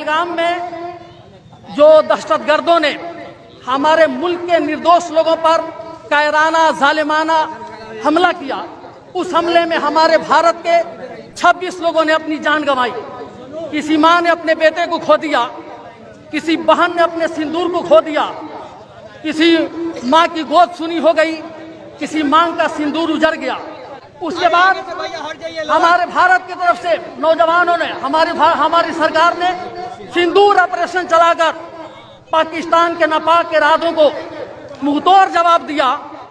पहलगाम में जो दहशतगर्दों ने हमारे मुल्क के निर्दोष लोगों पर कायराना जालिमाना हमला किया, उस हमले में हमारे भारत के 26 लोगों ने अपनी जान गंवाई। किसी माँ ने अपने बेटे को खो दिया, किसी बहन ने अपने सिंदूर को खो दिया, किसी माँ की गोद सुनी हो गई, किसी माँ का सिंदूर उजड़ गया। उसके बाद हमारे भारत की तरफ से नौजवानों ने हमारी सरकार ने सिंदूर ऑपरेशन चलाकर पाकिस्तान के नापाक इरादों को मुंहतोड़ जवाब दिया।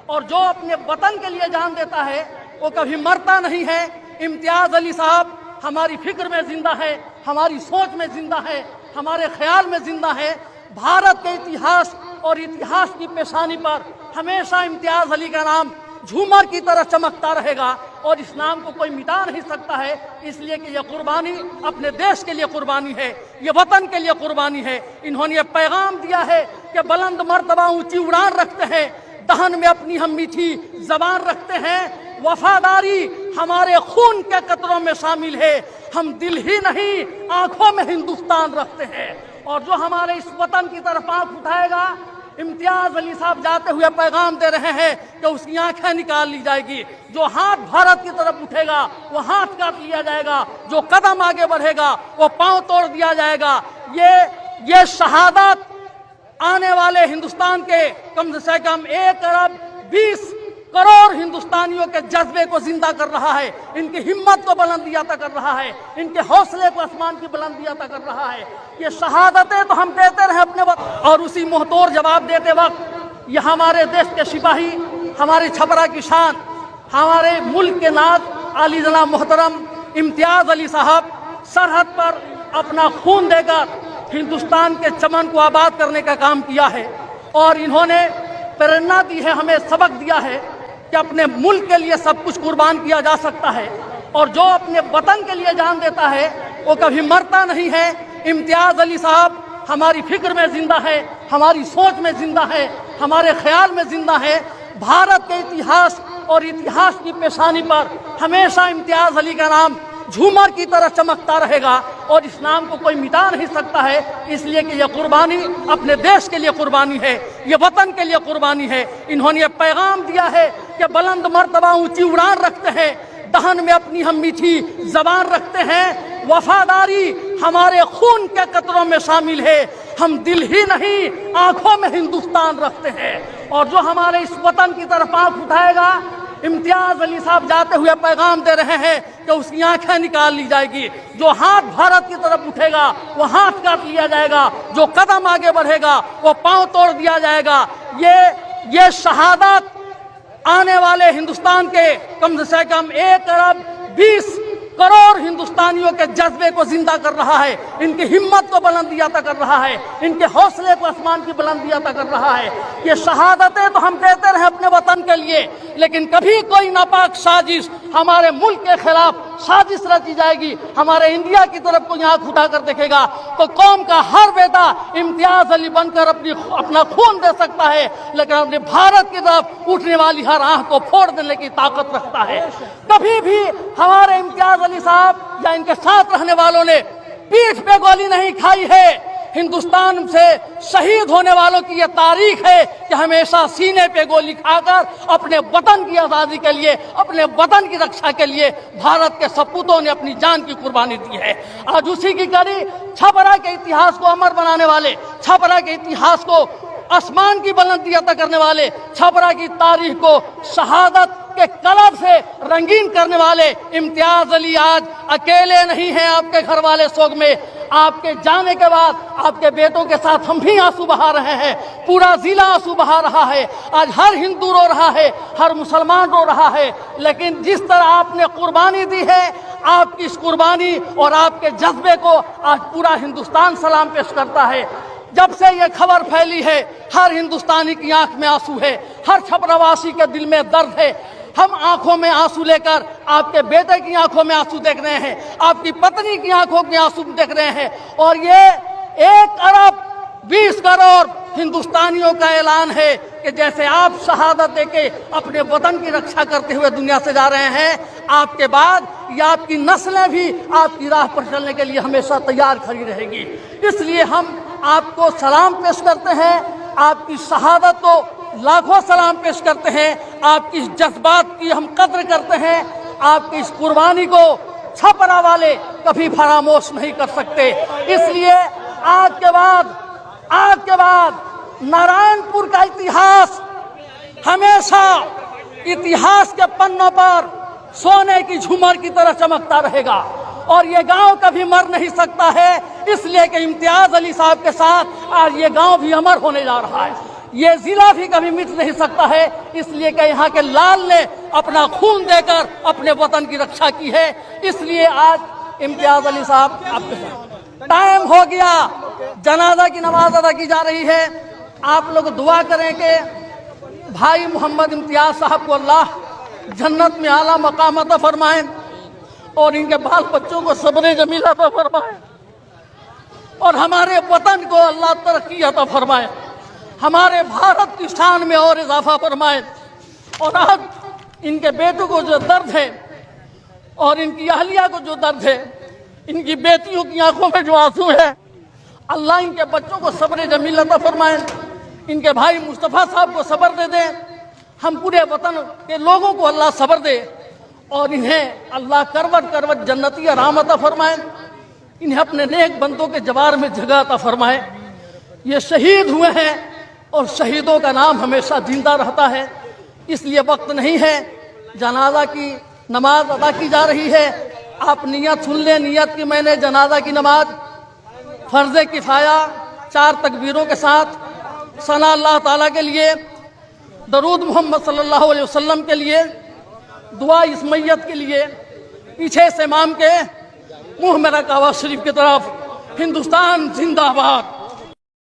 और जो अपने वतन के लिए जान देता है वो कभी मरता नहीं है। इम्तियाज अली साहब हमारी फिक्र में जिंदा है, हमारी सोच में जिंदा है, हमारे ख्याल में जिंदा है। भारत के इतिहास और इतिहास की पेशानी पर हमेशा इम्तियाज अली का नाम झूमर की तरह चमकता रहेगा और इस नाम को कोई मिटा नहीं सकता है, इसलिए कि यह कुर्बानी अपने देश के लिए कुर्बानी है, ये वतन के लिए कुर्बानी है। इन्होंने ये पैगाम दिया है कि बुलंद मर्तबा ऊंची उड़ान रखते हैं, दहन में अपनी हम मीठी जबान रखते हैं, वफादारी हमारे खून के कतरों में शामिल है, हम दिल ही नहीं आंखों में हिंदुस्तान रखते हैं। और जो हमारे इस वतन की तरफ आंख उठाएगा, इम्तियाज अली साहब जाते हुए पैगाम दे रहे हैं कि उसकी आंखें निकाल ली जाएगी। जो हाथ भारत की तरफ उठेगा वो हाथ काट लिया जाएगा, जो कदम आगे बढ़ेगा वो पांव तोड़ दिया जाएगा। ये शहादत आने वाले हिंदुस्तान के कम से कम 1 अरब 20 करोड़ हिंदुस्तानियों के जज्बे को जिंदा कर रहा है, इनकी हिम्मत को बुलंदी अता कर रहा है, इनके हौसले को आसमान की बुलंदी अता कर रहा है। ये शहादतें तो हम देते रहे अपने वक्त, और उसी मुंहतोड़ जवाब देते वक्त ये हमारे देश के सिपाही, हमारे छपरा की शान, हमारे मुल्क के नाज आली जनाब मोहतरम इम्तियाज अली साहब सरहद पर अपना खून देकर हिंदुस्तान के चमन को आबाद करने का काम किया है। और इन्होंने प्रेरणा दी है, हमें सबक दिया है कि अपने मुल्क के लिए सब कुछ कुर्बान किया जा सकता है, और जो अपने वतन के लिए जान देता है वो कभी मरता नहीं है। इम्तियाज अली साहब हमारी फिक्र में जिंदा है, हमारी सोच में जिंदा है, हमारे ख्याल में जिंदा है। भारत के इतिहास और इतिहास की पेशानी पर हमेशा इम्तियाज अली का नाम झूमर की तरह चमकता रहेगा और इस नाम को कोई मिटा नहीं सकता है, इसलिए कि यह कुर्बानी अपने देश के लिए कुर्बानी है, ये वतन के लिए कुर्बानी है। इन्होंने ये पैगाम दिया है कि बुलंद मर्तबा ऊंची उड़ान रखते हैं, दहन में अपनी हम मीठी जबान रखते हैं, वफादारी हमारे खून के कतरों में शामिल है, हम दिल ही नहीं आंखों में हिंदुस्तान रखते हैं। और जो हमारे इस वतन की तरफ आंख उठाएगा, इम्तियाज अली साहब जाते हुए पैगाम दे रहे हैं कि उसकी आंखें निकाल ली जाएगी। जो हाथ भारत की तरफ उठेगा वो हाथ काट लिया जाएगा, जो कदम आगे बढ़ेगा वो पांव तोड़ दिया जाएगा। ये शहादत आने वाले हिंदुस्तान के कम से कम 1 अरब 20 करोड़ हिंदुस्तानियों के जज्बे को जिंदा कर रहा है, इनकी हिम्मत को बुलंदी अता कर रहा है, इनके हौसले को आसमान की बुलंदी अता कर रहा है। ये शहादतें तो हम देते रहे अपने वतन के लिए, लेकिन कभी कोई नापाक साजिश हमारे मुल्क के खिलाफ साजिश रची जाएगी, हमारे इंडिया की तरफ कोई आंख उठाकर देखेगा तो कौम का हर बेटा इम्तियाज अली बनकर अपना खून दे सकता है, लेकिन अपने भारत की तरफ उठने वाली हर आंख को फोड़ देने की ताकत रखता है। कभी भी हमारे इम्तियाज अली साहब या इनके साथ रहने वालों ने पीठ पे गोली नहीं खाई है। हिंदुस्तान से शहीद होने वालों की यह तारीख है कि हमेशा सीने पे गोली खाकर अपने वतन की आज़ादी के लिए, अपने वतन की रक्षा के लिए भारत के सपूतों ने अपनी जान की कुर्बानी दी है। आज उसी की कड़ी छपरा के इतिहास को अमर बनाने वाले, छपरा के इतिहास को आसमान की बुलंदी अता करने वाले, छपरा की तारीख को शहादत के कलर से रंगीन करने वाले इम्तियाज अली आज अकेले नहीं हैं आपके घर वाले शोक में। आपके जाने के बाद आपके बेटों के साथ हम भी आंसू बहा रहे हैं, पूरा जिला आंसू बहा रहा है। आज हर हिंदू रो रहा है, हर मुसलमान रो रहा है, लेकिन जिस तरह आपने कुर्बानी दी है, आपकी इस कुर्बानी और आपके जज्बे को आज पूरा हिंदुस्तान सलाम पेश करता है। जब से ये खबर फैली है, हर हिंदुस्तानी की आंख में आंसू है, हर छपरावासी के दिल में दर्द है। हम आंखों में आंसू लेकर आपके बेटे की आंखों में आंसू देख रहे हैं, आपकी पत्नी की आंखों में आंसू देख रहे हैं, और ये 1 अरब 20 करोड़ हिंदुस्तानियों का ऐलान है कि जैसे आप शहादत देके अपने वतन की रक्षा करते हुए दुनिया से जा रहे हैं, آپ کے بعد یا آپ کی نسلیں بھی آپ کی راہ پر چلنے کے لیے ہمیشہ تیار کھڑی رہے گی۔ اس لیے ہم آپ کو سلام پیش کرتے ہیں، آپ کی شہادت کو لاکھوں سلام پیش کرتے ہیں، آپ کی اس جذبات کی ہم قدر کرتے ہیں، آپ کی اس قربانی کو چھپرا والے کبھی فراموش نہیں کر سکتے۔ اس لیے آج کے بعد نارائن پور کا اتہاس ہمیشہ اتہاس کے پنوں پر سونے کی جھومر کی طرح چمکتا رہے گا، اور یہ گاؤں کبھی مر نہیں سکتا ہے، اس لیے کہ امتیاز علی صاحب کے ساتھ آج یہ گاؤں بھی امر ہونے جا رہا ہے۔ یہ ضلع بھی کبھی مٹ نہیں سکتا ہے، اس لیے کہ یہاں کے لال نے اپنا خون دے کر اپنے وطن کی رکشا کی ہے۔ اس لیے آج امتیاز علی صاحب آپ کے ساتھ ٹائم ہو گیا، جنازہ کی نماز ادا کی جا رہی ہے۔ آپ لوگ دعا کریں کہ بھائی محمد امتیاز صاحب کو اللہ جنت میں اعلیٰ مقام عطا فرمائیں، اور ان کے بال بچوں کو صبر جمیل عطا فرمائیں، اور ہمارے وطن کو اللہ ترقی عطا فرمائے، ہمارے بھارت کی شان میں اور اضافہ فرمائے۔ اور آج ان کے بیٹوں کو جو درد ہے اور ان کی اہلیہ کو جو درد ہے، ان کی بیٹیوں کی آنکھوں میں جو آنسو ہے، اللہ ان کے بچوں کو صبر جمیل عطا فرمائے، ان کے بھائی مصطفیٰ صاحب کو صبر دے دیں، ہم پورے وطن کے لوگوں کو اللہ صبر دے، اور انہیں اللہ کروٹ کروٹ جنتی آرام عطا فرمائے، انہیں اپنے نیک بندوں کے جوار میں جگہ عطا فرمائے۔ یہ شہید ہوئے ہیں اور شہیدوں کا نام ہمیشہ زندہ رہتا ہے، اس لیے وقت نہیں ہے، جنازہ کی نماز ادا کی جا رہی ہے۔ آپ نیت سن لیں، نیت کی میں نے جنازہ کی نماز فرض کفایہ 4 تکبیروں کے ساتھ ثنا اللہ تعالیٰ کے لیے، درود محمد صلی اللہ علیہ وسلم کے لیے، دعا اس میت کے لیے، پیچھے سے امام کے منہ میں رکھا ہوا شریف کی طرف، ہندوستان زندہ باد۔